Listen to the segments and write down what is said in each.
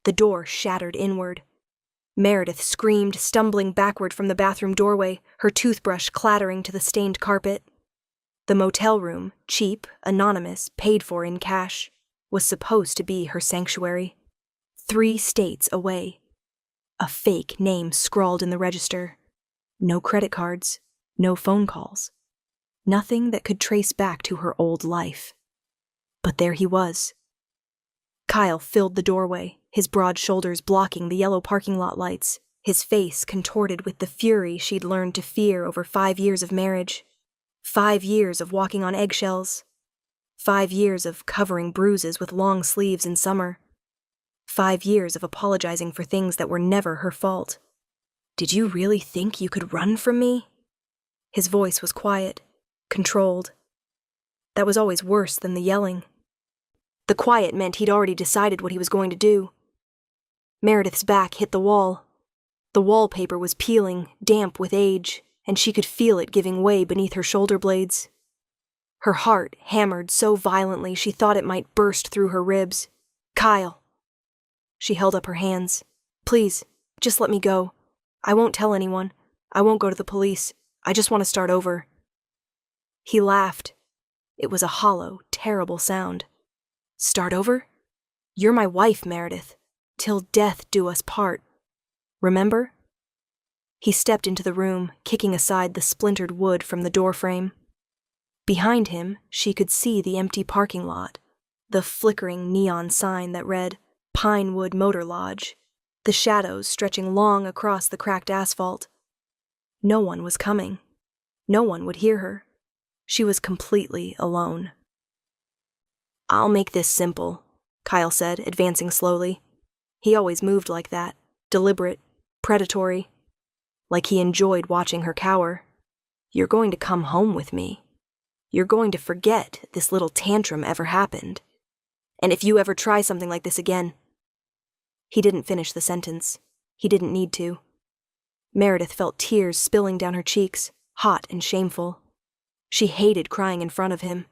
The door shattered inward. Meredith screamed, stumbling backward from the bathroom doorway, her toothbrush clattering to the stained carpet. The motel room, cheap, anonymous, paid for in cash, was supposed to be her sanctuary. 3 states away. A fake name scrawled in the register. No credit cards, no phone calls. Nothing that could trace back to her old life. But there he was. Kyle filled the doorway, his broad shoulders blocking the yellow parking lot lights, his face contorted with the fury she'd learned to fear over 5 years of marriage. 5 years of walking on eggshells. 5 years of covering bruises with long sleeves in summer. 5 years of apologizing for things that were never her fault. "Did you really think you could run from me?" His voice was quiet, controlled. That was always worse than the yelling. The quiet meant he'd already decided what he was going to do. Meredith's back hit the wall. The wallpaper was peeling, damp with age, and she could feel it giving way beneath her shoulder blades. Her heart hammered so violently she thought it might burst through her ribs. "Kyle." She held up her hands. "Please, just let me go. I won't tell anyone. I won't go to the police. I just want to start over." He laughed. It was a hollow, terrible sound. "Start over? You're my wife, Meredith. Till death do us part. Remember?" He stepped into the room, kicking aside the splintered wood from the doorframe. Behind him, she could see the empty parking lot, the flickering neon sign that read, Pinewood Motor Lodge, the shadows stretching long across the cracked asphalt. No one was coming. No one would hear her. She was completely alone. "I'll make this simple," Kyle said, advancing slowly. He always moved like that, deliberate, predatory, like he enjoyed watching her cower. "You're going to come home with me. You're going to forget this little tantrum ever happened. And if you ever try something like this again..." He didn't finish the sentence. He didn't need to. Meredith felt tears spilling down her cheeks, hot and shameful. She hated crying in front of him.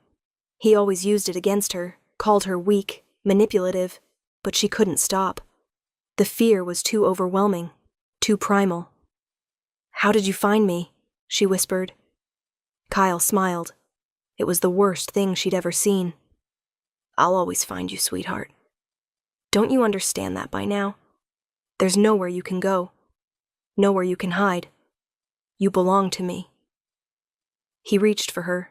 He always used it against her, called her weak, manipulative, but she couldn't stop. The fear was too overwhelming, too primal. "How did you find me?" she whispered. Kyle smiled. It was the worst thing she'd ever seen. "I'll always find you, sweetheart. Don't you understand that by now? There's nowhere you can go. Nowhere you can hide. You belong to me." He reached for her,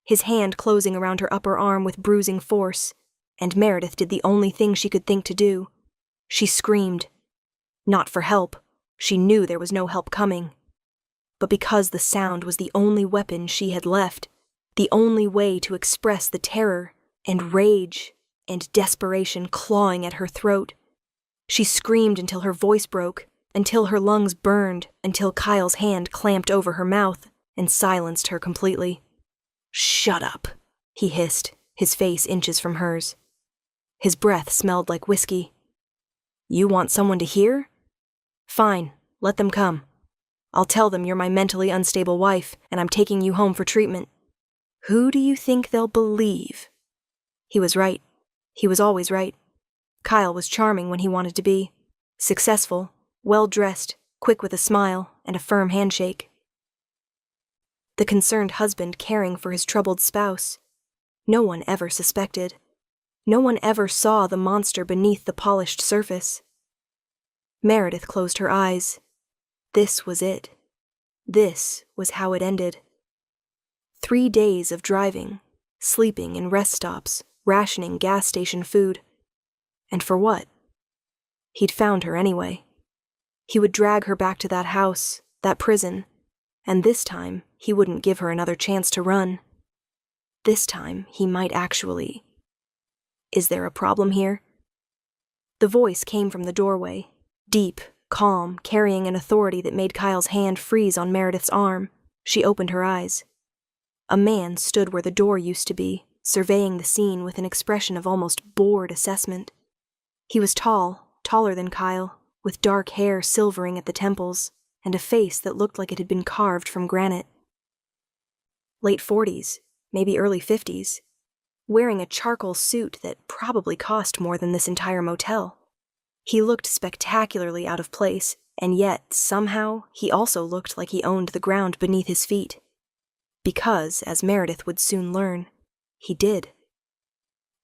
his hand closing around her upper arm with bruising force, and Meredith did the only thing she could think to do. She screamed. Not for help. She knew there was no help coming. But because the sound was the only weapon she had left, the only way to express the terror and rage and desperation clawing at her throat. She screamed until her voice broke, until her lungs burned, until Kyle's hand clamped over her mouth and silenced her completely. "Shut up," he hissed, his face inches from hers. His breath smelled like whiskey. "You want someone to hear? Fine, let them come. I'll tell them you're my mentally unstable wife and I'm taking you home for treatment. Who do you think they'll believe?" He was right. He was always right. Kyle was charming when he wanted to be. Successful, well-dressed, quick with a smile and a firm handshake. The concerned husband caring for his troubled spouse. No one ever suspected. No one ever saw the monster beneath the polished surface. Meredith closed her eyes. This was it. This was how it ended. 3 days of driving, sleeping in rest stops, rationing gas station food. And for what? He'd found her anyway. He would drag her back to that house, that prison, and this time he wouldn't give her another chance to run. This time he might actually... Is there a problem here? The voice came from the doorway, deep, calm, carrying an authority that made Kyle's hand freeze on Meredith's arm. She opened her eyes. A man stood where the door used to be, surveying the scene with an expression of almost bored assessment. He was tall, taller than Kyle, with dark hair silvering at the temples, and a face that looked like it had been carved from granite. Late 40s, maybe early 50s, wearing a charcoal suit that probably cost more than this entire motel. He looked spectacularly out of place, and yet, somehow, he also looked like he owned the ground beneath his feet. Because, as Meredith would soon learn, he did.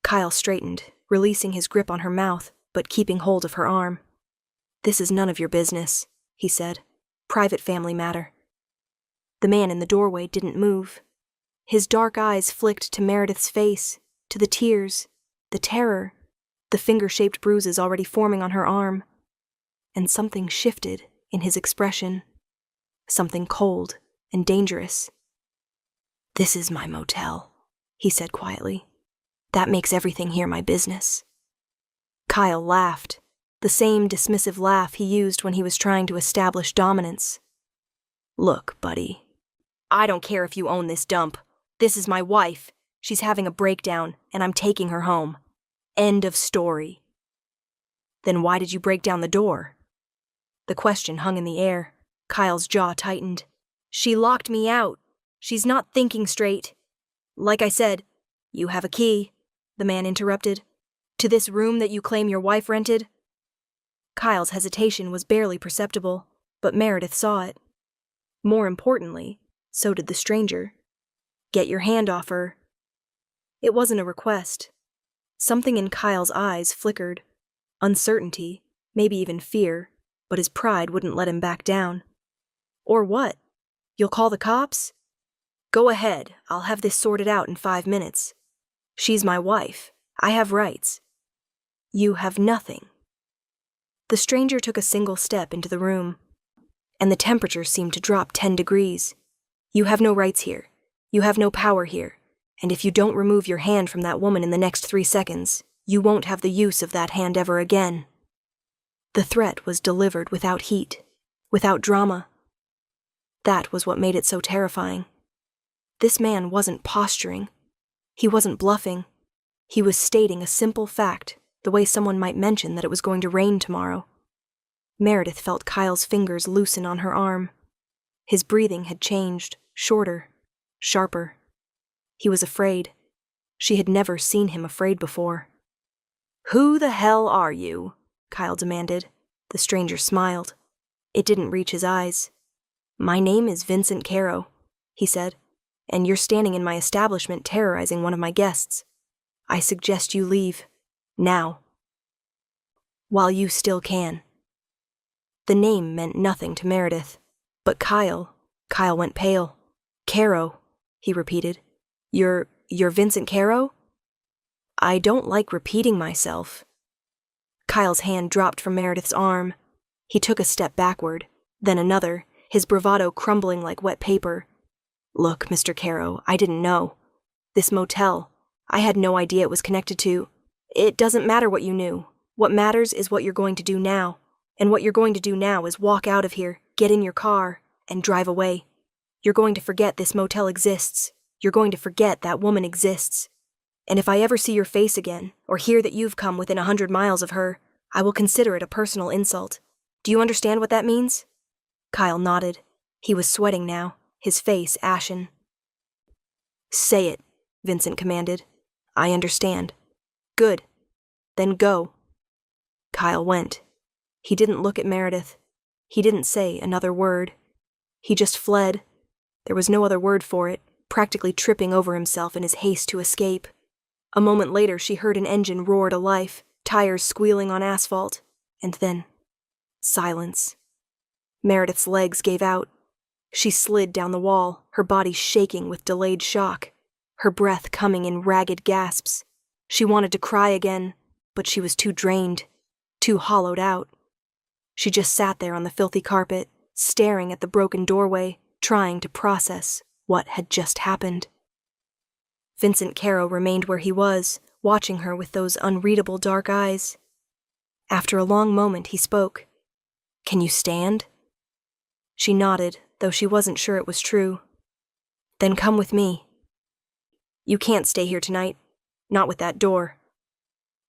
Kyle straightened, releasing his grip on her mouth, but keeping hold of her arm. "This is none of your business," he said. "Private family matter." The man in the doorway didn't move. His dark eyes flicked to Meredith's face, to the tears, the terror, the finger-shaped bruises already forming on her arm. And something shifted in his expression. Something cold and dangerous. "This is my motel," he said quietly. "That makes everything here my business." Kyle laughed, the same dismissive laugh he used when he was trying to establish dominance. "Look, buddy, I don't care if you own this dump. This is my wife. She's having a breakdown, and I'm taking her home. End of story." "Then why did you break down the door?" The question hung in the air. Kyle's jaw tightened. "She locked me out. She's not thinking straight. Like I said." "You have a key," the man interrupted. "To this room that you claim your wife rented?" Kyle's hesitation was barely perceptible, but Meredith saw it. More importantly, so did the stranger. "Get your hand off her." It wasn't a request. Something in Kyle's eyes flickered. Uncertainty, maybe even fear, but his pride wouldn't let him back down. "Or what? You'll call the cops?" "Go ahead, I'll have this sorted out in 5 minutes. She's my wife. I have rights." "You have nothing." The stranger took a single step into the room, and the temperature seemed to drop 10 degrees. "You have no rights here. You have no power here. And if you don't remove your hand from that woman in the next 3 seconds, you won't have the use of that hand ever again." The threat was delivered without heat, without drama. That was what made it so terrifying. This man wasn't posturing. He wasn't bluffing. He was stating a simple fact, the way someone might mention that it was going to rain tomorrow. Meredith felt Kyle's fingers loosen on her arm. His breathing had changed, shorter, sharper. He was afraid. She had never seen him afraid before. "Who the hell are you?" Kyle demanded. The stranger smiled. It didn't reach his eyes. "My name is Vincent Caro," he said, "and you're standing in my establishment terrorizing one of my guests. I suggest you leave. Now. While you still can." The name meant nothing to Meredith, but Kyle went pale. "Caro," he repeated. You're Vincent Caro?" "I don't like repeating myself." Kyle's hand dropped from Meredith's arm. He took a step backward, then another, his bravado crumbling like wet paper. "Look, Mr. Caro, I didn't know. This motel, I had no idea it was connected to. It doesn't matter what you knew. What matters is what you're going to do now. And what you're going to do now is walk out of here, get in your car, and drive away. You're going to forget this motel exists. You're going to forget that woman exists. And if I ever see your face again, or hear that you've come within 100 miles of her, I will consider it a personal insult. Do you understand what that means?" Kyle nodded. He was sweating now, his face ashen. "Say it," Vincent commanded. "I understand." "Good. Then go." Kyle went. He didn't look at Meredith. He didn't say another word. He just fled. There was no other word for it, practically tripping over himself in his haste to escape. A moment later, she heard an engine roar to life, tires squealing on asphalt, and then silence. Meredith's legs gave out. She slid down the wall, her body shaking with delayed shock, her breath coming in ragged gasps. She wanted to cry again, but she was too drained, too hollowed out. She just sat there on the filthy carpet, staring at the broken doorway, trying to process what had just happened. Vincent Caro remained where he was, watching her with those unreadable dark eyes. After a long moment, he spoke. "Can you stand?" She nodded, though she wasn't sure it was true. "Then come with me." "You can't stay here tonight. Not with that door."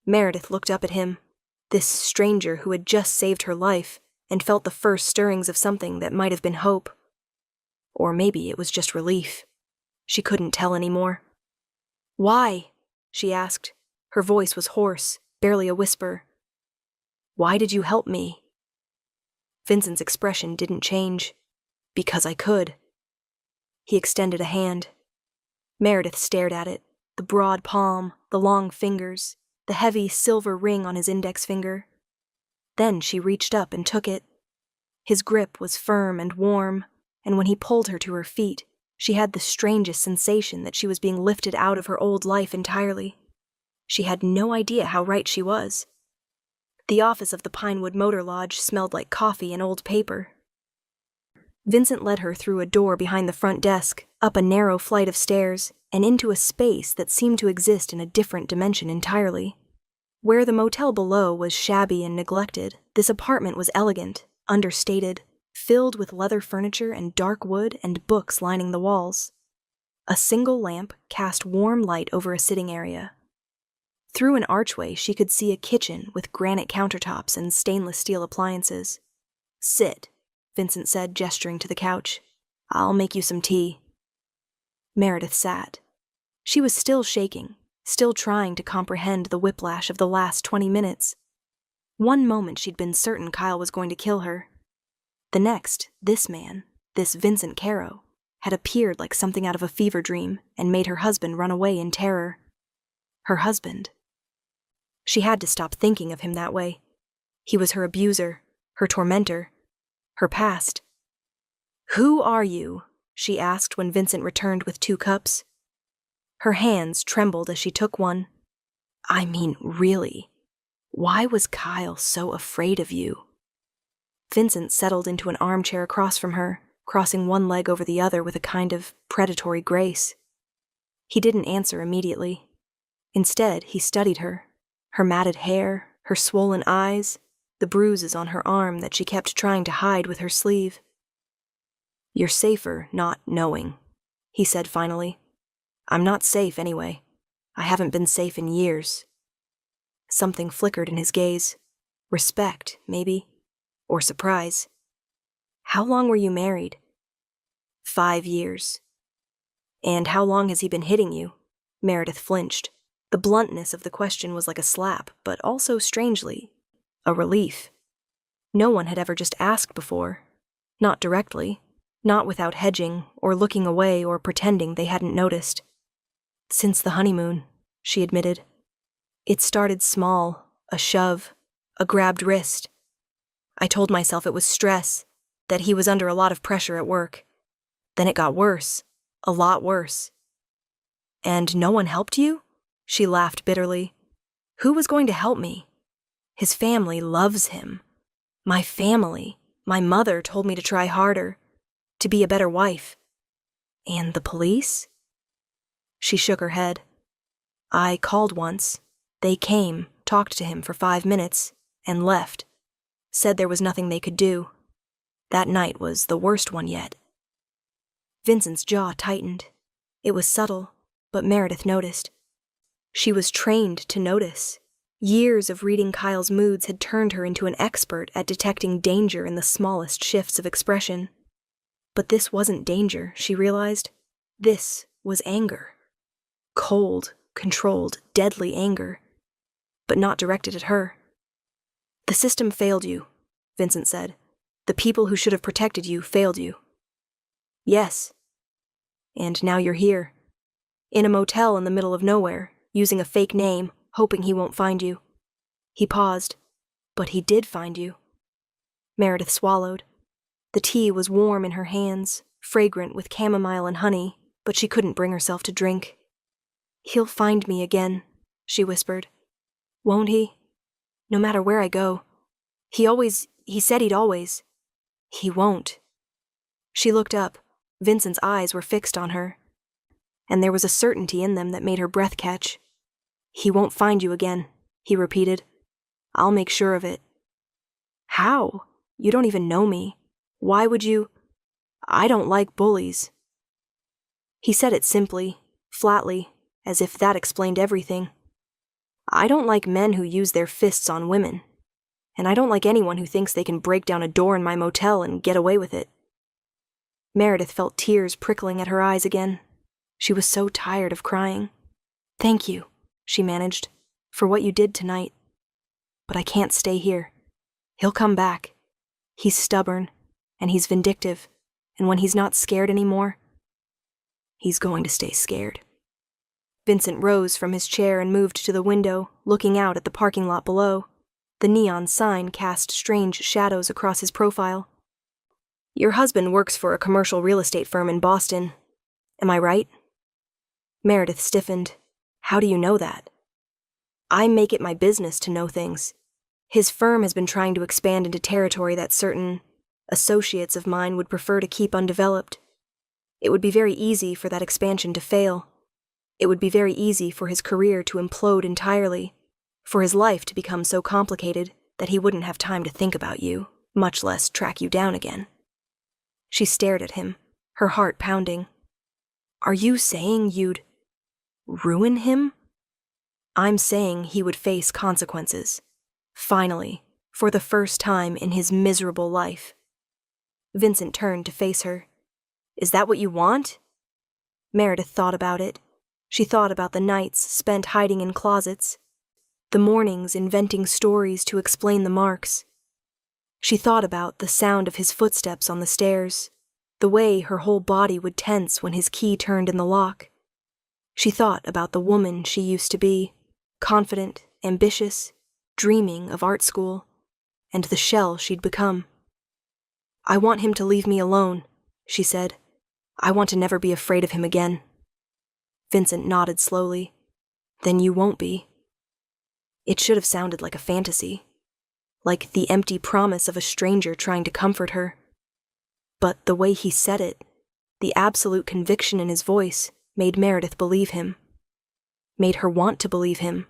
Meredith looked up at him, this stranger who had just saved her life, and felt the first stirrings of something that might have been hope. Or maybe it was just relief. She couldn't tell anymore. "Why?" she asked. Her voice was hoarse, barely a whisper. Why did you help me?" Vincent's expression didn't change. "Because I could." He extended a hand. Meredith stared at it, the broad palm, the long fingers, the heavy silver ring on his index finger. Then she reached up and took it. His grip was firm and warm, and when he pulled her to her feet, she had the strangest sensation that she was being lifted out of her old life entirely. She had no idea how right she was. The office of the Pinewood Motor Lodge smelled like coffee and old paper. Vincent led her through a door behind the front desk, up a narrow flight of stairs, and into a space that seemed to exist in a different dimension entirely. Where the motel below was shabby and neglected, this apartment was elegant, understated, filled with leather furniture and dark wood and books lining the walls. A single lamp cast warm light over a sitting area. Through an archway, she could see a kitchen with granite countertops and stainless steel appliances. "Sit," Vincent said, gesturing to the couch. "I'll make you some tea." Meredith sat. She was still shaking, still trying to comprehend the whiplash of the last 20 minutes. One moment she'd been certain Kyle was going to kill her. The next, this man, this Vincent Caro, had appeared like something out of a fever dream and made her husband run away in terror. Her husband. She had to stop thinking of him that way. He was her abuser, her tormentor, her past. "Who are you?" she asked when Vincent returned with 2 cups. Her hands trembled as she took one. "I mean, really, why was Kyle so afraid of you?" Vincent settled into an armchair across from her, crossing one leg over the other with a kind of predatory grace. He didn't answer immediately. Instead, he studied her matted hair, her swollen eyes, the bruises on her arm that she kept trying to hide with her sleeve. "You're safer not knowing," he said finally. "I'm not safe anyway. I haven't been safe in years." Something flickered in his gaze. Respect, maybe. Or surprise. "How long were you married?" 5 years. "And how long has he been hitting you?" Meredith flinched. The bluntness of the question was like a slap, but also, strangely, a relief. No one had ever just asked before. Not directly. Not without hedging, or looking away, or pretending they hadn't noticed. "Since the honeymoon," she admitted. "It started small, a shove, a grabbed wrist. I told myself it was stress, that he was under a lot of pressure at work. Then it got worse, a lot worse." "And no one helped you?" She laughed bitterly. "Who was going to help me? His family loves him. My family, my mother told me to try harder, to be a better wife. And the police?" She shook her head. "I called once. They came, talked to him for 5 minutes, and left. Said there was nothing they could do. That night was the worst one yet." Vincent's jaw tightened. It was subtle, but Meredith noticed. She was trained to notice. Years of reading Kyle's moods had turned her into an expert at detecting danger in the smallest shifts of expression. But this wasn't danger, she realized. This was anger. Cold, controlled, deadly anger. But not directed at her. "The system failed you," Vincent said. "The people who should have protected you failed you." "Yes. And now you're here. In a motel in the middle of nowhere, using a fake name, hoping he won't find you." He paused. "But he did find you." Meredith swallowed. The tea was warm in her hands, fragrant with chamomile and honey, but she couldn't bring herself to drink. "He'll find me again," she whispered. "Won't he? No matter where I go. He said he'd always." "He won't." She looked up. Vincent's eyes were fixed on her, and there was a certainty in them that made her breath catch. "He won't find you again," he repeated. "I'll make sure of it." "How? You don't even know me. Why would you?" "I don't like bullies." He said it simply, flatly, as if that explained everything. "I don't like men who use their fists on women. And I don't like anyone who thinks they can break down a door in my motel and get away with it." Meredith felt tears prickling at her eyes again. She was so tired of crying. "Thank you," she managed, "for what you did tonight. But I can't stay here." He'll come back. He's stubborn, and he's vindictive, and when he's not scared anymore, he's going to stay scared. Vincent rose from his chair and moved to the window, looking out at the parking lot below. The neon sign cast strange shadows across his profile. Your husband works for a commercial real estate firm in Boston. Am I right? Meredith stiffened. How do you know that? I make it my business to know things. His firm has been trying to expand into territory that certain associates of mine would prefer to keep undeveloped. It would be very easy for that expansion to fail. It would be very easy for his career to implode entirely, for his life to become so complicated that he wouldn't have time to think about you, much less track you down again. She stared at him, her heart pounding. Are you saying you'd ruin him? I'm saying he would face consequences. Finally, for the first time in his miserable life. Vincent turned to face her. Is that what you want? Meredith thought about it. She thought about the nights spent hiding in closets, the mornings inventing stories to explain the marks. She thought about the sound of his footsteps on the stairs, the way her whole body would tense when his key turned in the lock. She thought about the woman she used to be, confident, ambitious, dreaming of art school, and the shell she'd become. I want him to leave me alone, she said. I want to never be afraid of him again. Vincent nodded slowly. Then you won't be. It should have sounded like a fantasy, like the empty promise of a stranger trying to comfort her. But the way he said it, the absolute conviction in his voice, made Meredith believe him. Made her want to believe him.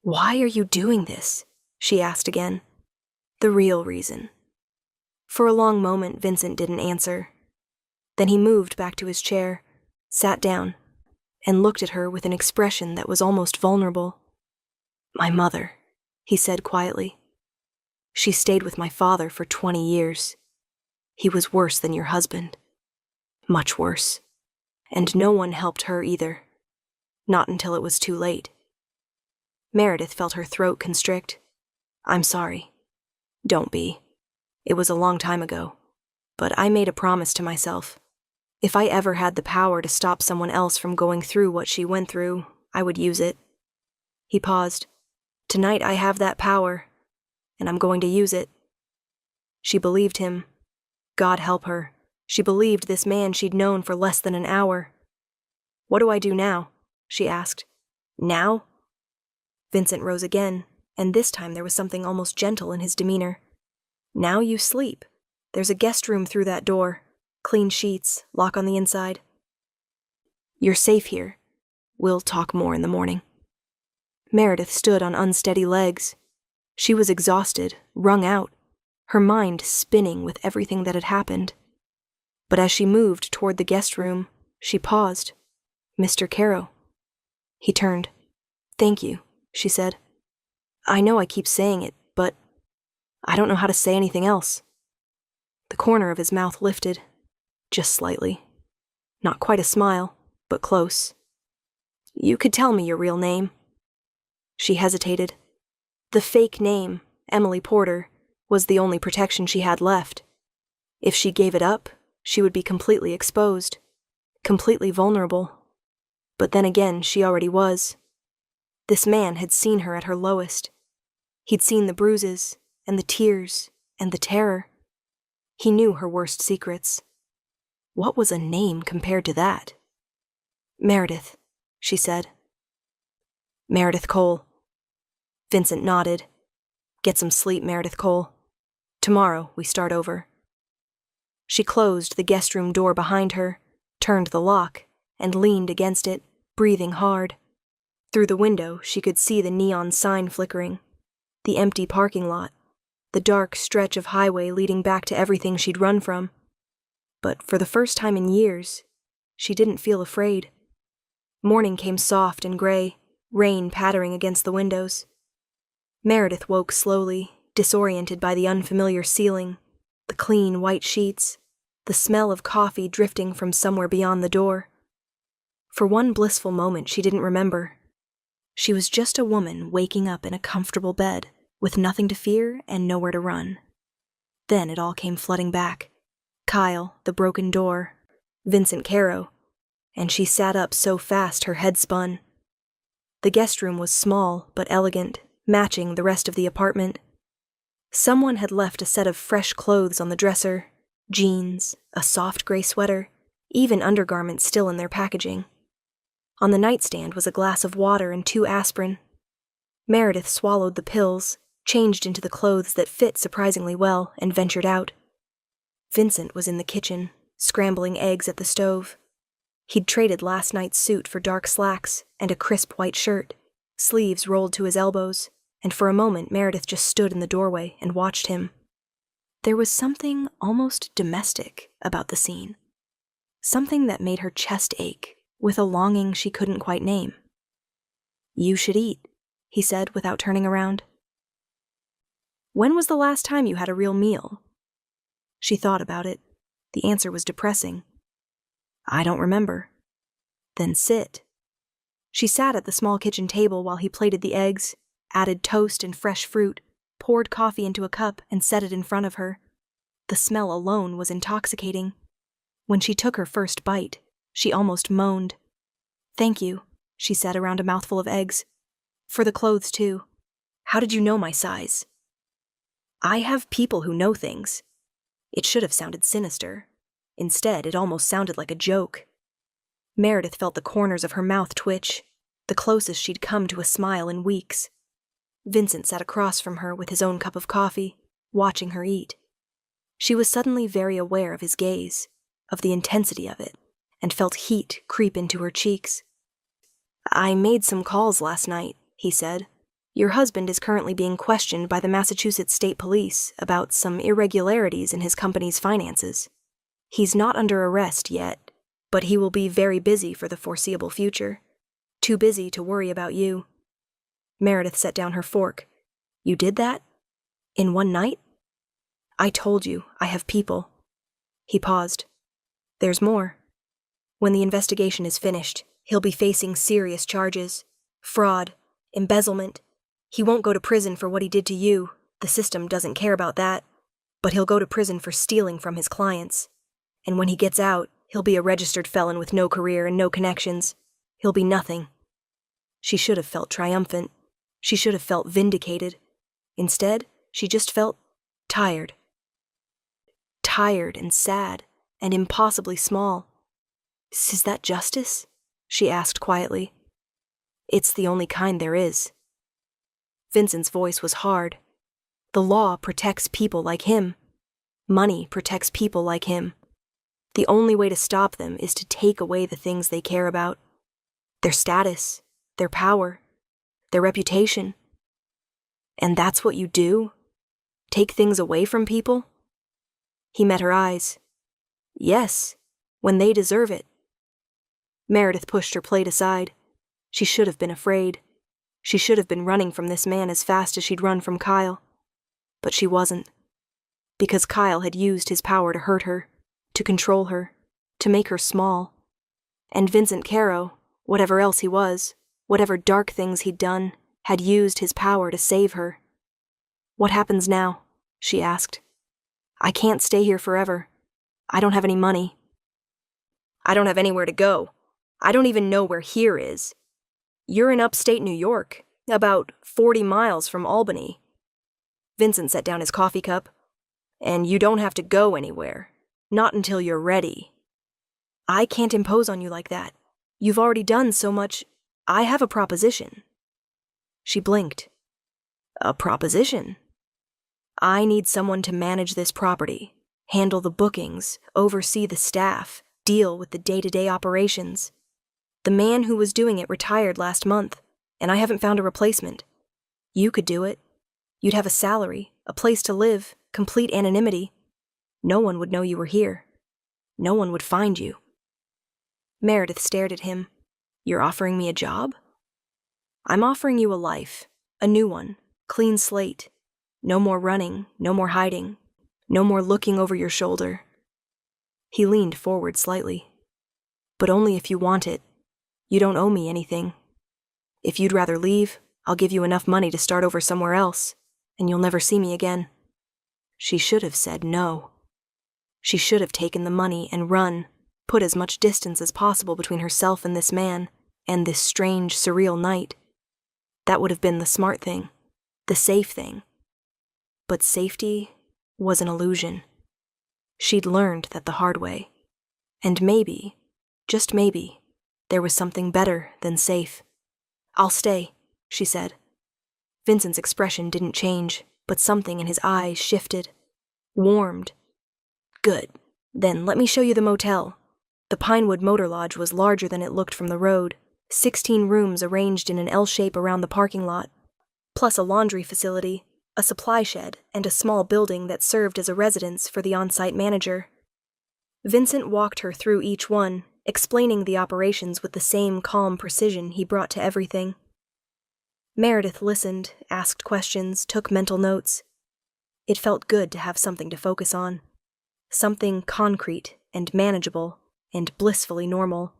Why are you doing this? She asked again. The real reason. For a long moment, Vincent didn't answer. Then he moved back to his chair, sat down, and looked at her with an expression that was almost vulnerable. My mother, he said quietly. She stayed with my father for 20 years. He was worse than your husband. Much worse. And no one helped her either. Not until it was too late. Meredith felt her throat constrict. I'm sorry. Don't be. It was a long time ago. But I made a promise to myself. If I ever had the power to stop someone else from going through what she went through, I would use it. He paused. Tonight I have that power, and I'm going to use it. She believed him. God help her. She believed this man she'd known for less than an hour. What do I do now? She asked. Now? Vincent rose again, and this time there was something almost gentle in his demeanor. Now you sleep. There's a guest room through that door. Clean sheets, lock on the inside. You're safe here. We'll talk more in the morning. Meredith stood on unsteady legs. She was exhausted, wrung out, her mind spinning with everything that had happened. But as she moved toward the guest room, she paused. Mr. Caro. He turned. Thank you, she said. I know I keep saying it, but I don't know how to say anything else. The corner of his mouth lifted, just slightly. Not quite a smile, but close. You could tell me your real name. She hesitated. The fake name, Emily Porter, was the only protection she had left. If she gave it up, she would be completely exposed, completely vulnerable. But then again, she already was. This man had seen her at her lowest. He'd seen the bruises, and the tears, and the terror. He knew her worst secrets. What was a name compared to that? Meredith, she said. Meredith Cole. Vincent nodded. Get some sleep, Meredith Cole. Tomorrow we start over. She closed the guest room door behind her, turned the lock, and leaned against it, breathing hard. Through the window, she could see the neon sign flickering, the empty parking lot, the dark stretch of highway leading back to everything she'd run from. But for the first time in years, she didn't feel afraid. Morning came soft and gray, rain pattering against the windows. Meredith woke slowly, disoriented by the unfamiliar ceiling, the clean white sheets, the smell of coffee drifting from somewhere beyond the door. For one blissful moment she didn't remember. She was just a woman waking up in a comfortable bed, with nothing to fear and nowhere to run. Then it all came flooding back. Kyle, the broken door, Vincent Caro, and she sat up so fast her head spun. The guest room was small but elegant, matching the rest of the apartment. Someone had left a set of fresh clothes on the dresser, jeans, a soft gray sweater, even undergarments still in their packaging. On the nightstand was a glass of water and 2 aspirin. Meredith swallowed the pills, changed into the clothes that fit surprisingly well, and ventured out. Vincent was in the kitchen, scrambling eggs at the stove. He'd traded last night's suit for dark slacks and a crisp white shirt, sleeves rolled to his elbows, and for a moment Meredith just stood in the doorway and watched him. There was something almost domestic about the scene. Something that made her chest ache, with a longing she couldn't quite name. "You should eat," he said without turning around. "When was the last time you had a real meal?" She thought about it. The answer was depressing. "I don't remember." "Then sit." She sat at the small kitchen table while he plated the eggs, added toast and fresh fruit, poured coffee into a cup and set it in front of her. The smell alone was intoxicating. When she took her first bite, she almost moaned. "Thank you," she said around a mouthful of eggs. "For the clothes, too. How did you know my size?" "I have people who know things." It should have sounded sinister. Instead, it almost sounded like a joke. Meredith felt the corners of her mouth twitch, the closest she'd come to a smile in weeks. Vincent sat across from her with his own cup of coffee, watching her eat. She was suddenly very aware of his gaze, of the intensity of it, and felt heat creep into her cheeks. "I made some calls last night," he said. "Your husband is currently being questioned by the Massachusetts State Police about some irregularities in his company's finances. He's not under arrest yet, but he will be very busy for the foreseeable future. Too busy to worry about you." Meredith set down her fork. "You did that? In one night?" "I told you, I have people." He paused. "There's more. When the investigation is finished, he'll be facing serious charges. Fraud, embezzlement. He won't go to prison for what he did to you. The system doesn't care about that. But he'll go to prison for stealing from his clients. And when he gets out, he'll be a registered felon with no career and no connections. He'll be nothing." She should have felt triumphant. She should have felt vindicated. Instead, she just felt tired. Tired and sad and impossibly small. "Is that justice?" she asked quietly. "It's the only kind there is." Vincent's voice was hard. "The law protects people like him. Money protects people like him. The only way to stop them is to take away the things they care about. Their status, their power, their reputation. And that's what you do? Take things away from people?" He met her eyes. "Yes, when they deserve it." Meredith pushed her plate aside. She should have been afraid. She should have been running from this man as fast as she'd run from Kyle. But she wasn't. Because Kyle had used his power to hurt her, to control her, to make her small. And Vincent Caro, whatever else he was, whatever dark things he'd done, had used his power to save her. "What happens now?" she asked. "I can't stay here forever. I don't have any money." "I don't have anywhere to go. I don't even know where here is. You're in upstate New York, about 40 miles from Albany." Vincent set down his coffee cup. "And you don't have to go anywhere. Not until you're ready." "I can't impose on you like that. You've already done so much. I have a proposition." She blinked. "A proposition?" "I need someone to manage this property, handle the bookings, oversee the staff, deal with the day-to-day operations. The man who was doing it retired last month, and I haven't found a replacement. You could do it. You'd have a salary, a place to live, complete anonymity. No one would know you were here. No one would find you." Meredith stared at him. "You're offering me a job?" "I'm offering you a life, a new one, clean slate. No more running, no more hiding, no more looking over your shoulder." He leaned forward slightly. "But only if you want it. You don't owe me anything. If you'd rather leave, I'll give you enough money to start over somewhere else, and you'll never see me again." She should have said no. She should have taken the money and run, put as much distance as possible between herself and this man, and this strange, surreal night. That would have been the smart thing, the safe thing. But safety was an illusion. She'd learned that the hard way. And maybe, just maybe, there was something better than safe. "I'll stay," she said. Vincent's expression didn't change, but something in his eyes shifted, warmed. "Good. Then let me show you the motel." The Pinewood Motor Lodge was larger than it looked from the road, 16 rooms arranged in an L shape around the parking lot, plus a laundry facility, a supply shed, and a small building that served as a residence for the on-site manager. Vincent walked her through each one, explaining the operations with the same calm precision he brought to everything. Meredith listened, asked questions, took mental notes. It felt good to have something to focus on. Something concrete and manageable and blissfully normal.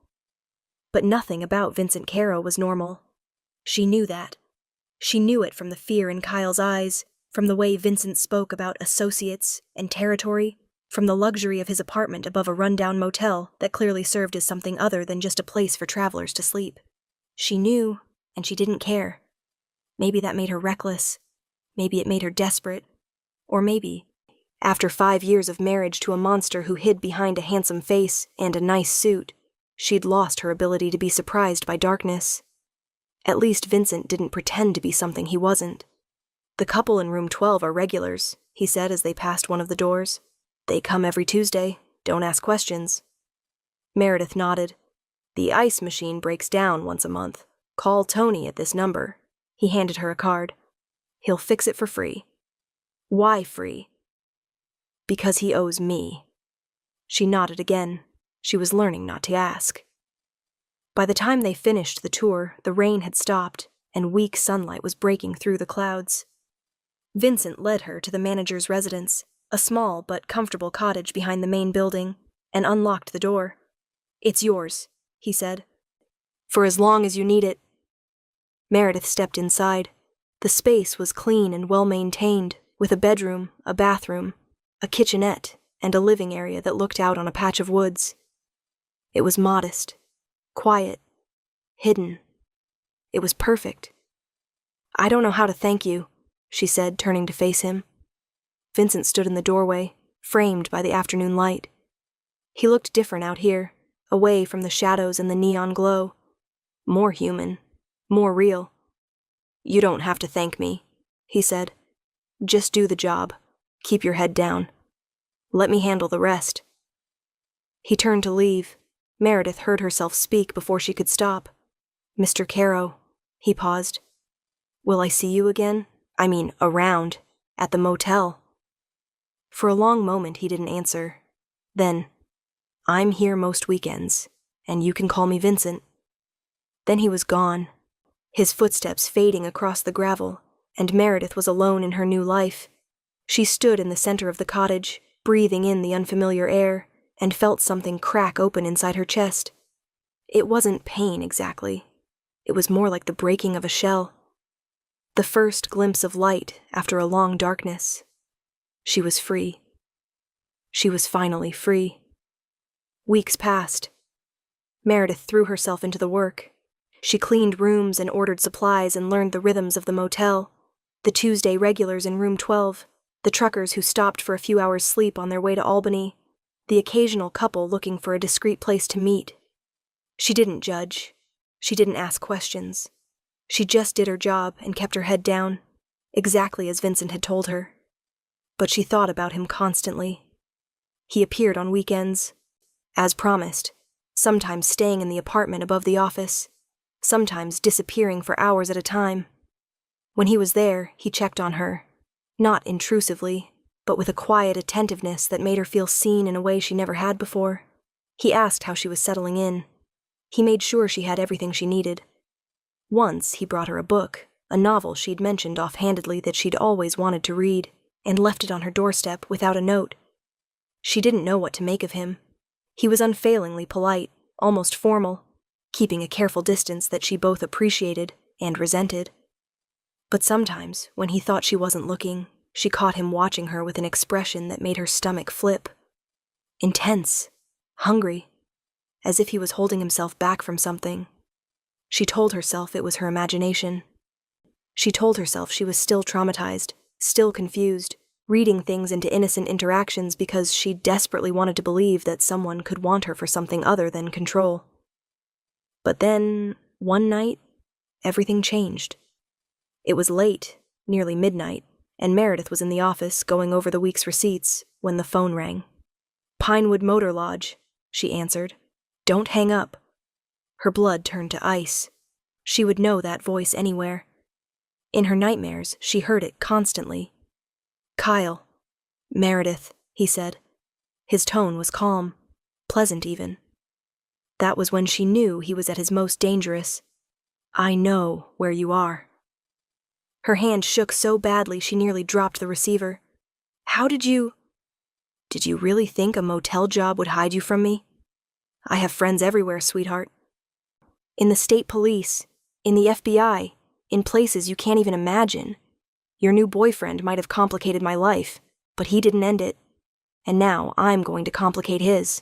But nothing about Vincent Caro was normal. She knew that. She knew it from the fear in Kyle's eyes, from the way Vincent spoke about associates and territory, from the luxury of his apartment above a rundown motel that clearly served as something other than just a place for travelers to sleep. She knew, and she didn't care. Maybe that made her reckless. Maybe it made her desperate. Or maybe, after 5 years of marriage to a monster who hid behind a handsome face and a nice suit, she'd lost her ability to be surprised by darkness. At least Vincent didn't pretend to be something he wasn't. "The couple in room 12 are regulars," he said as they passed one of the doors. "They come every Tuesday. Don't ask questions." Meredith nodded. "The ice machine breaks down once a month. Call Tony at this number." He handed her a card. "He'll fix it for free." "Why free?" "Because he owes me." She nodded again. She was learning not to ask. By the time they finished the tour, the rain had stopped, and weak sunlight was breaking through the clouds. Vincent led her to the manager's residence, a small but comfortable cottage behind the main building, and unlocked the door. "It's yours," he said. "For as long as you need it." Meredith stepped inside. The space was clean and well-maintained, with a bedroom, a bathroom, a kitchenette, and a living area that looked out on a patch of woods. It was modest, quiet, hidden. It was perfect. "I don't know how to thank you," she said, turning to face him. Vincent stood in the doorway, framed by the afternoon light. He looked different out here, away from the shadows and the neon glow. More human, more real. "You don't have to thank me," he said. "Just do the job. Keep your head down. Let me handle the rest." He turned to leave. Meredith heard herself speak before she could stop. "Mr. Caro," he paused. "Will I see you again? I mean, around, at the motel?" For a long moment he didn't answer. Then, "I'm here most weekends, and you can call me Vincent." Then he was gone, his footsteps fading across the gravel, and Meredith was alone in her new life. She stood in the center of the cottage, breathing in the unfamiliar air, and felt something crack open inside her chest. It wasn't pain exactly. It was more like the breaking of a shell. The first glimpse of light after a long darkness. She was free. She was finally free. Weeks passed. Meredith threw herself into the work. She cleaned rooms and ordered supplies and learned the rhythms of the motel. The Tuesday regulars in room 12, the truckers who stopped for a few hours' sleep on their way to Albany, the occasional couple looking for a discreet place to meet. She didn't judge. She didn't ask questions. She just did her job and kept her head down, exactly as Vincent had told her. But she thought about him constantly. He appeared on weekends, as promised, sometimes staying in the apartment above the office, sometimes disappearing for hours at a time. When he was there, he checked on her, not intrusively, but with a quiet attentiveness that made her feel seen in a way she never had before. He asked how she was settling in. He made sure she had everything she needed. Once he brought her a book, a novel she'd mentioned offhandedly that she'd always wanted to read, and left it on her doorstep without a note. She didn't know what to make of him. He was unfailingly polite, almost formal, keeping a careful distance that she both appreciated and resented. But sometimes, when he thought she wasn't looking, she caught him watching her with an expression that made her stomach flip. Intense, hungry, as if he was holding himself back from something. She told herself it was her imagination. She told herself she was still traumatized, still confused, reading things into innocent interactions because she desperately wanted to believe that someone could want her for something other than control. But then, one night, everything changed. It was late, nearly midnight, and Meredith was in the office going over the week's receipts when the phone rang. "Pinewood Motor Lodge," she answered. "Don't hang up." Her blood turned to ice. She would know that voice anywhere. In her nightmares, she heard it constantly. "Kyle." "Meredith," he said. His tone was calm, pleasant even. That was when she knew he was at his most dangerous. "I know where you are." Her hand shook so badly she nearly dropped the receiver. "How did you really think a motel job would hide you from me? I have friends everywhere, sweetheart. In the state police, in the FBI, in places you can't even imagine. Your new boyfriend might have complicated my life, but he didn't end it. And now I'm going to complicate his."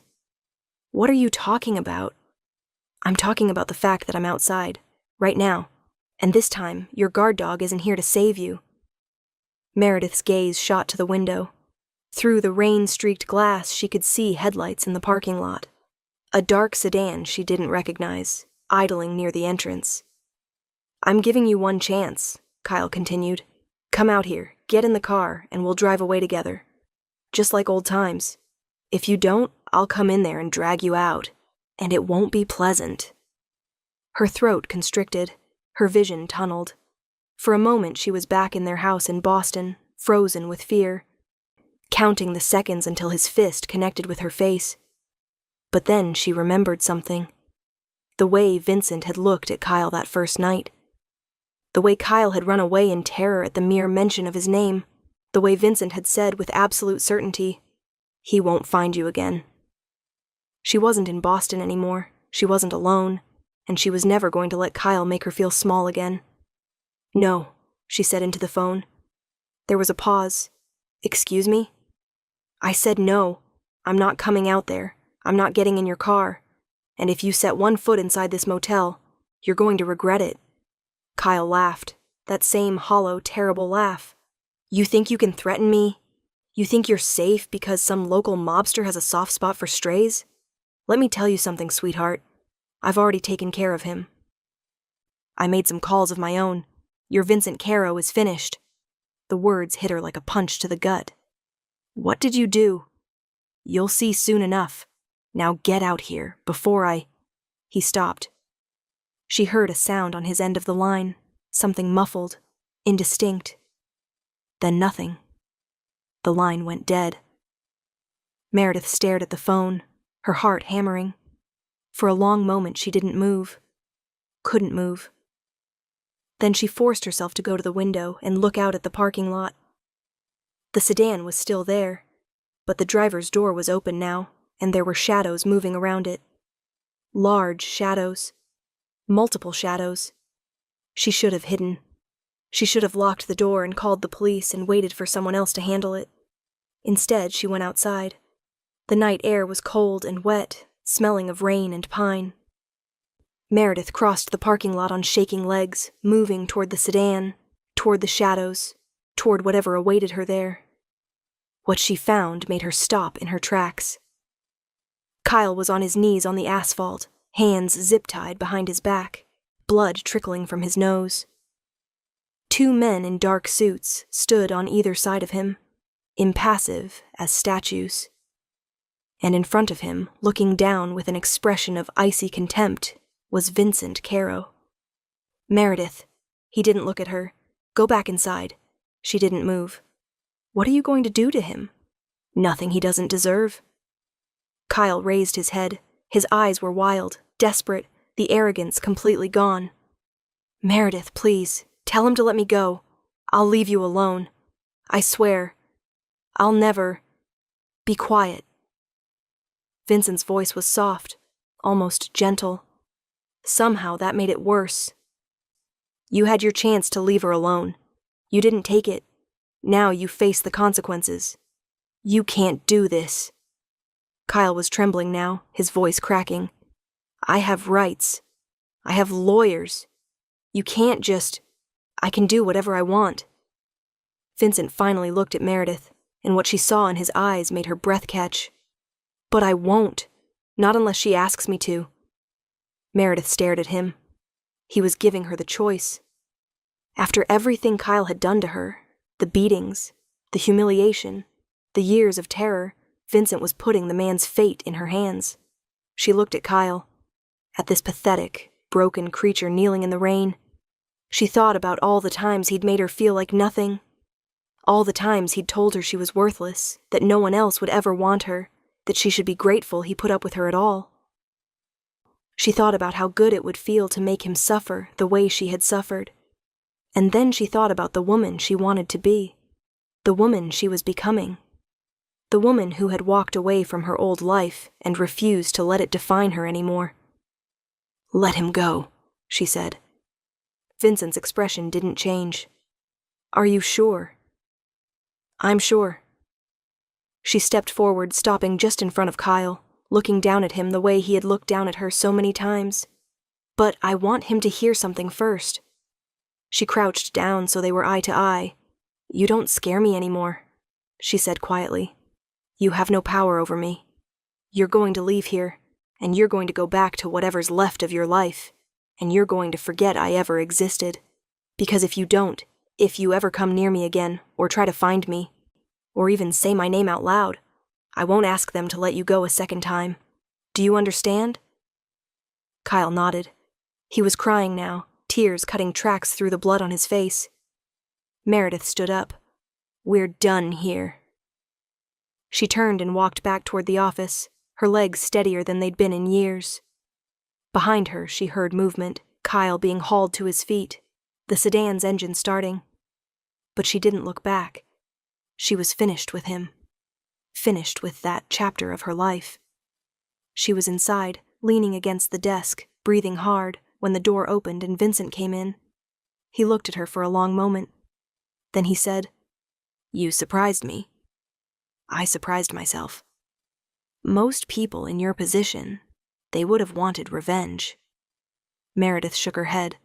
"What are you talking about?" "I'm talking about the fact that I'm outside, right now, and this time your guard dog isn't here to save you." Meredith's gaze shot to the window. Through the rain-streaked glass she could see headlights in the parking lot. A dark sedan she didn't recognize, idling near the entrance. "I'm giving you one chance," Kyle continued. "Come out here, get in the car, and we'll drive away together. Just like old times. If you don't, I'll come in there and drag you out. And it won't be pleasant." Her throat constricted, her vision tunneled. For a moment she was back in their house in Boston, frozen with fear, counting the seconds until his fist connected with her face. But then she remembered something. The way Vincent had looked at Kyle that first night. The way Kyle had run away in terror at the mere mention of his name. The way Vincent had said with absolute certainty, "He won't find you again." She wasn't in Boston anymore, she wasn't alone, and she was never going to let Kyle make her feel small again. "No," she said into the phone. There was a pause. "Excuse me?" "I said no. I'm not coming out there. I'm not getting in your car. And if you set one foot inside this motel, you're going to regret it." Kyle laughed, that same hollow, terrible laugh. "You think you can threaten me? You think you're safe because some local mobster has a soft spot for strays? Let me tell you something, sweetheart. I've already taken care of him. I made some calls of my own. Your Vincent Caro is finished." The words hit her like a punch to the gut. "What did you do?" "You'll see soon enough. Now get out here, before I—" He stopped. She heard a sound on his end of the line, something muffled, indistinct. Then nothing. The line went dead. Meredith stared at the phone, her heart hammering. For a long moment she didn't move. Couldn't move. Then she forced herself to go to the window and look out at the parking lot. The sedan was still there, but the driver's door was open now, and there were shadows moving around it. Large shadows. Multiple shadows. She should have hidden. She should have locked the door and called the police and waited for someone else to handle it. Instead, she went outside. The night air was cold and wet, smelling of rain and pine. Meredith crossed the parking lot on shaking legs, moving toward the sedan, toward the shadows, toward whatever awaited her there. What she found made her stop in her tracks. Kyle was on his knees on the asphalt, hands zip-tied behind his back, blood trickling from his nose. Two men in dark suits stood on either side of him, impassive as statues. And in front of him, looking down with an expression of icy contempt, was Vincent Caro. "Meredith." He didn't look at her. "Go back inside." She didn't move. "What are you going to do to him?" "Nothing he doesn't deserve." Kyle raised his head. His eyes were wild, desperate, the arrogance completely gone. "Meredith, please, tell him to let me go. I'll leave you alone. I swear. I'll never. Be quiet." Vincent's voice was soft, almost gentle. Somehow that made it worse. You had your chance to leave her alone. You didn't take it. Now you face the consequences. You can't do this." Kyle was trembling now, his voice cracking. "I have rights. I have lawyers. You can't just... I can do whatever I want." Vincent finally looked at Meredith, and what she saw in his eyes made her breath catch. "But I won't. Not unless she asks me to." Meredith stared at him. He was giving her the choice. After everything Kyle had done to her, the beatings, the humiliation, the years of terror, Vincent was putting the man's fate in her hands. She looked at Kyle, at this pathetic, broken creature kneeling in the rain. She thought about all the times he'd made her feel like nothing, all the times he'd told her she was worthless, that no one else would ever want her, that she should be grateful he put up with her at all. She thought about how good it would feel to make him suffer the way she had suffered. And then she thought about the woman she wanted to be, the woman she was becoming, the woman who had walked away from her old life and refused to let it define her anymore. "Let him go," she said. Vincent's expression didn't change. "Are you sure?" "I'm sure." She stepped forward, stopping just in front of Kyle, looking down at him the way he had looked down at her so many times. "But I want him to hear something first." She crouched down so they were eye to eye. "You don't scare me anymore," she said quietly. "You have no power over me. You're going to leave here, and you're going to go back to whatever's left of your life, and you're going to forget I ever existed. Because if you don't, if you ever come near me again, or try to find me, or even say my name out loud, I won't ask them to let you go a second time. Do you understand?" Kyle nodded. He was crying now, tears cutting tracks through the blood on his face. Meredith stood up. "We're done here." She turned and walked back toward the office, her legs steadier than they'd been in years. Behind her, she heard movement, Kyle being hauled to his feet, the sedan's engine starting. But she didn't look back. She was finished with him. Finished with that chapter of her life. She was inside, leaning against the desk, breathing hard, when the door opened and Vincent came in. He looked at her for a long moment. Then he said, "You surprised me." "I surprised myself." "Most people in your position, they would have wanted revenge." Meredith shook her head.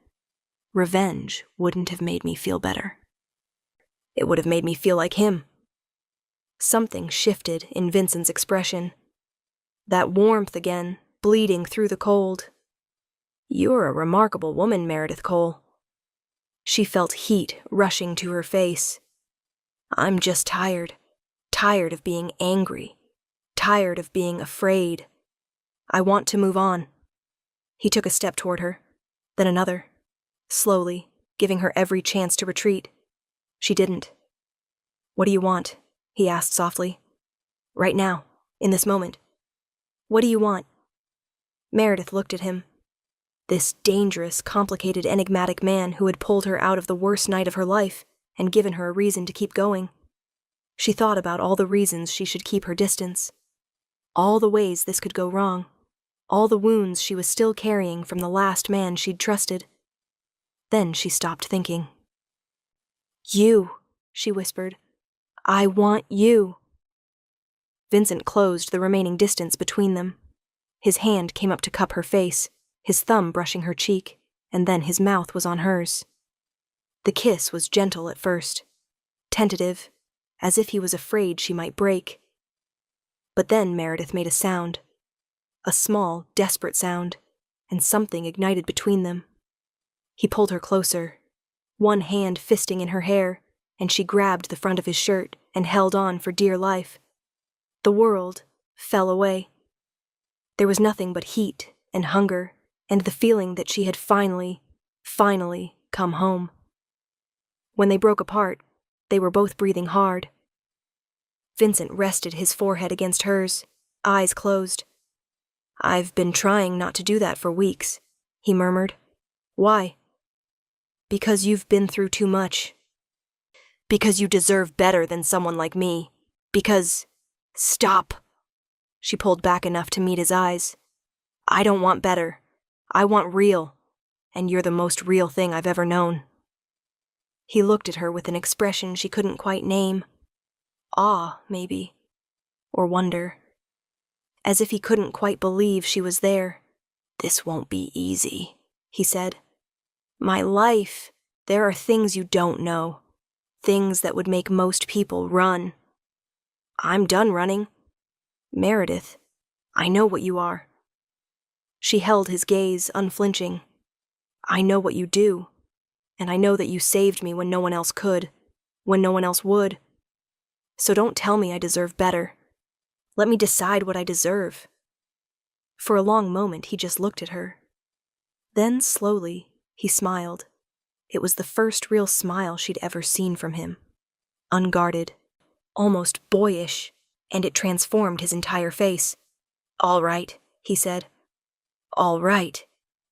"Revenge wouldn't have made me feel better. It would have made me feel like him." Something shifted in Vincent's expression. That warmth again, bleeding through the cold. "You're a remarkable woman, Meredith Cole." She felt heat rushing to her face. "I'm just tired. Tired of being angry. Tired of being afraid. I want to move on." He took a step toward her, then another, slowly, giving her every chance to retreat. She didn't. "What do you want?" he asked softly. "Right now, in this moment. What do you want?" Meredith looked at him. This dangerous, complicated, enigmatic man who had pulled her out of the worst night of her life and given her a reason to keep going. She thought about all the reasons she should keep her distance. All the ways this could go wrong. All the wounds she was still carrying from the last man she'd trusted. Then she stopped thinking. "You," she whispered. "I want you." Vincent closed the remaining distance between them. His hand came up to cup her face, his thumb brushing her cheek, and then his mouth was on hers. The kiss was gentle at first, tentative, as if he was afraid she might break. But then Meredith made a sound, a small, desperate sound, and something ignited between them. He pulled her closer, one hand fisting in her hair, and she grabbed the front of his shirt and held on for dear life. The world fell away. There was nothing but heat and hunger and the feeling that she had finally come home. When they broke apart, they were both breathing hard. Vincent rested his forehead against hers, eyes closed. "I've been trying not to do that for weeks," he murmured. "Why?" "Because you've been through too much. Because you deserve better than someone like me. Because..." "Stop!" She pulled back enough to meet his eyes. "I don't want better. I want real. and you're the most real thing I've ever known." He looked at her with an expression she couldn't quite name. Awe, maybe. Or wonder. As if he couldn't quite believe she was there. "This won't be easy," he said. "My life. There are things you don't know. Things that would make most people run." "I'm done running. Meredith, I know what you are." She held his gaze, unflinching. "I know what you do, and I know that you saved me when no one else could, when no one else would. So don't tell me I deserve better. Let me decide what I deserve." For a long moment he just looked at her. Then, slowly, he smiled. It was the first real smile she'd ever seen from him. Unguarded, almost boyish, and it transformed his entire face. "All right," he said. "All right."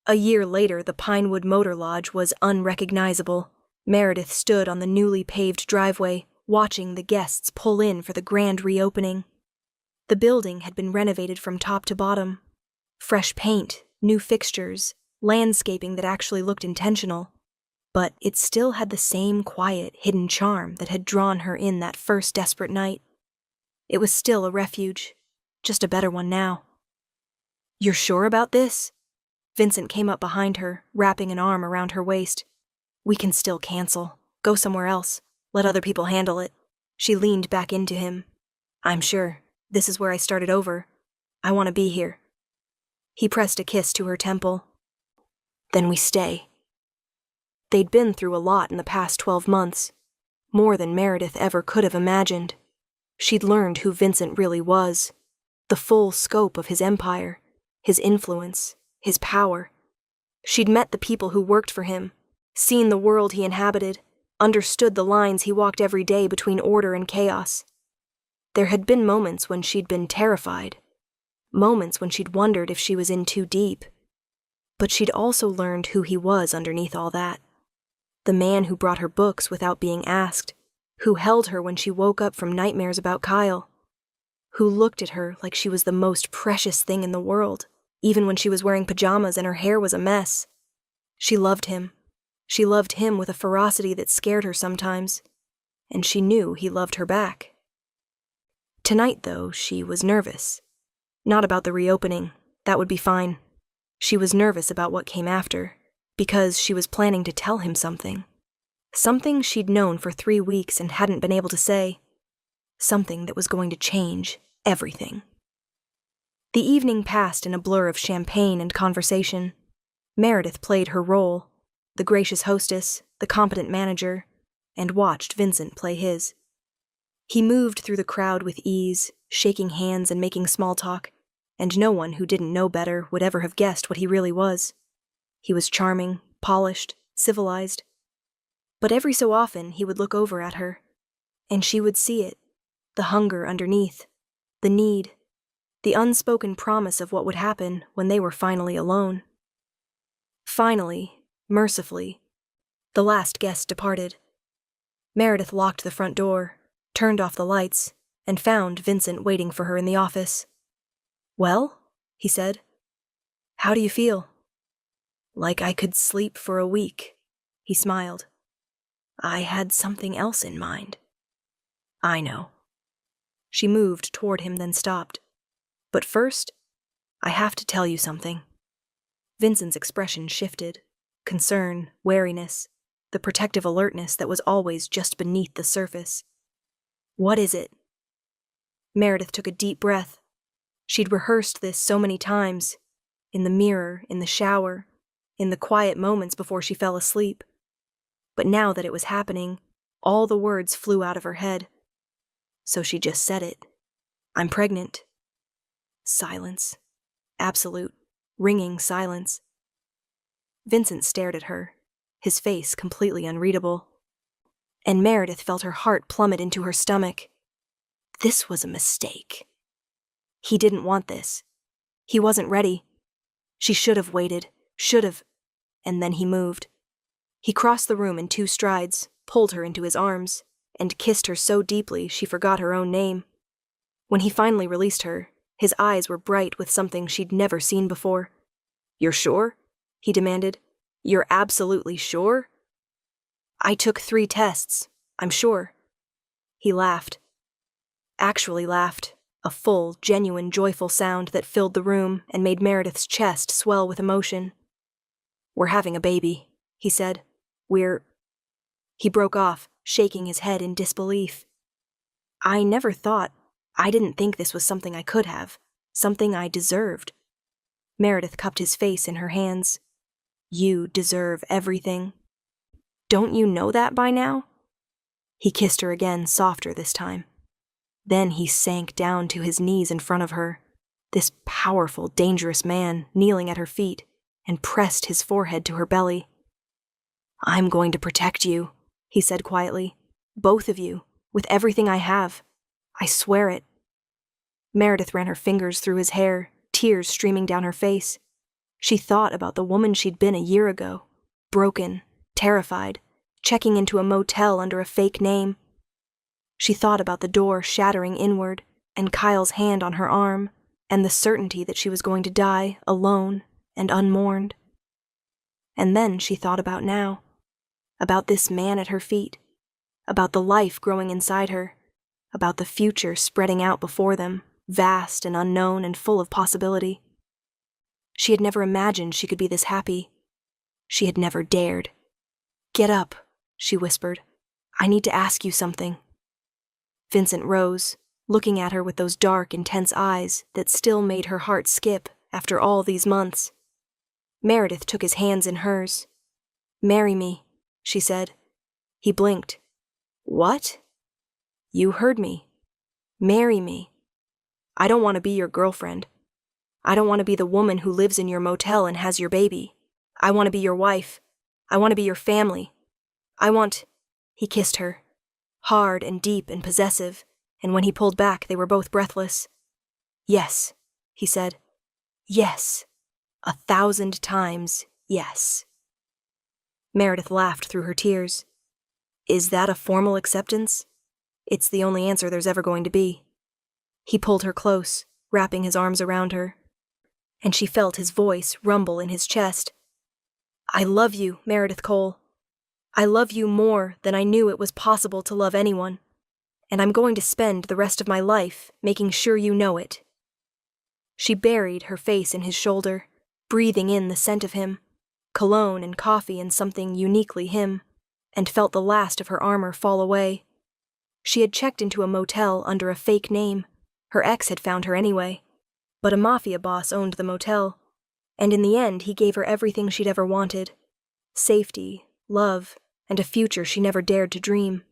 A year later, the Pinewood Motor Lodge was unrecognizable. Meredith stood on the newly paved driveway, watching the guests pull in for the grand reopening. The building had been renovated from top to bottom. Fresh paint, new fixtures, landscaping that actually looked intentional. But it still had the same quiet, hidden charm that had drawn her in that first desperate night. It was still a refuge, just a better one now. "You're sure about this?" Vincent came up behind her, wrapping an arm around her waist. "We can still cancel. Go somewhere else. Let other people handle it." She leaned back into him. "I'm sure. This is where I started over. I want to be here." He pressed a kiss to her temple. "Then we stay." They'd been through a lot in the past 12 months. More than Meredith ever could have imagined. She'd learned who Vincent really was. The full scope of his empire. His influence. His power. She'd met the people who worked for him. Seen the world he inhabited. Understood the lines he walked every day between order and chaos. There had been moments when she'd been terrified. Moments when she'd wondered if she was in too deep. But she'd also learned who he was underneath all that. The man who brought her books without being asked. Who held her when she woke up from nightmares about Kyle. Who looked at her like she was the most precious thing in the world, even when she was wearing pajamas and her hair was a mess. She loved him. She loved him with a ferocity that scared her sometimes. And she knew he loved her back. Tonight, though, she was nervous. Not about the reopening. That would be fine. She was nervous about what came after, because she was planning to tell him something. Something she'd known for 3 weeks and hadn't been able to say. Something that was going to change everything. The evening passed in a blur of champagne and conversation. Meredith played her role, the gracious hostess, the competent manager, and watched Vincent play his. He moved through the crowd with ease, shaking hands and making small talk, and no one who didn't know better would ever have guessed what he really was. He was charming, polished, civilized. But every so often he would look over at her, and she would see it, the hunger underneath, the need, the unspoken promise of what would happen when they were finally alone. Finally, mercifully, the last guest departed. Meredith locked the front door, turned off the lights, and found Vincent waiting for her in the office. "Well?" he said. "How do you feel?" "Like I could sleep for a week," he smiled. "I had something else in mind." "I know." She moved toward him, then stopped. "But first, I have to tell you something." Vincent's expression shifted. Concern, wariness, the protective alertness that was always just beneath the surface. "What is it?" Meredith took a deep breath. She'd rehearsed this so many times, in the mirror, in the shower, in the quiet moments before she fell asleep. But now that it was happening, all the words flew out of her head. So she just said it. "I'm pregnant." Silence. Absolute, ringing silence. Vincent stared at her, his face completely unreadable. And Meredith felt her heart plummet into her stomach. This was a mistake. He didn't want this. He wasn't ready. She should have waited, should have. And then he moved. He crossed the room in 2 strides, pulled her into his arms, and kissed her so deeply she forgot her own name. When he finally released her, his eyes were bright with something she'd never seen before. "You're sure?" he demanded. You're absolutely sure? I took 3 tests, I'm sure. He laughed. Actually laughed, a full, genuine, joyful sound that filled the room and made Meredith's chest swell with emotion. We're having a baby, he said. He broke off, shaking his head in disbelief. I didn't think this was something I could have, something I deserved. Meredith cupped his face in her hands. You deserve everything. Don't you know that by now? He kissed her again, softer this time. Then he sank down to his knees in front of her, this powerful, dangerous man kneeling at her feet, and pressed his forehead to her belly. I'm going to protect you, he said quietly. Both of you, with everything I have. I swear it. Meredith ran her fingers through his hair, tears streaming down her face. She thought about the woman she'd been a year ago, broken, terrified, checking into a motel under a fake name. She thought about the door shattering inward, and Kyle's hand on her arm, and the certainty that she was going to die alone and unmourned. And then she thought about now, about this man at her feet, about the life growing inside her, about the future spreading out before them, vast and unknown and full of possibility. She had never imagined she could be this happy. She had never dared. Get up, she whispered. I need to ask you something. Vincent rose, looking at her with those dark, intense eyes that still made her heart skip after all these months. Meredith took his hands in hers. Marry me, she said. He blinked. What? You heard me. Marry me. I don't want to be your girlfriend. I don't want to be the woman who lives in your motel and has your baby. I want to be your wife. I want to be your family. He kissed her, hard and deep and possessive, and when he pulled back, they were both breathless. Yes, he said. Yes. 1,000 times yes. Meredith laughed through her tears. Is that a formal acceptance? It's the only answer there's ever going to be. He pulled her close, wrapping his arms around her, and she felt his voice rumble in his chest. I love you, Meredith Cole. I love you more than I knew it was possible to love anyone, and I'm going to spend the rest of my life making sure you know it. She buried her face in his shoulder, breathing in the scent of him, cologne and coffee and something uniquely him, and felt the last of her armor fall away. She had checked into a motel under a fake name. Her ex had found her anyway, but a Mafia boss owned the motel, and in the end he gave her everything she'd ever wanted. Safety, love, and a future she never dared to dream.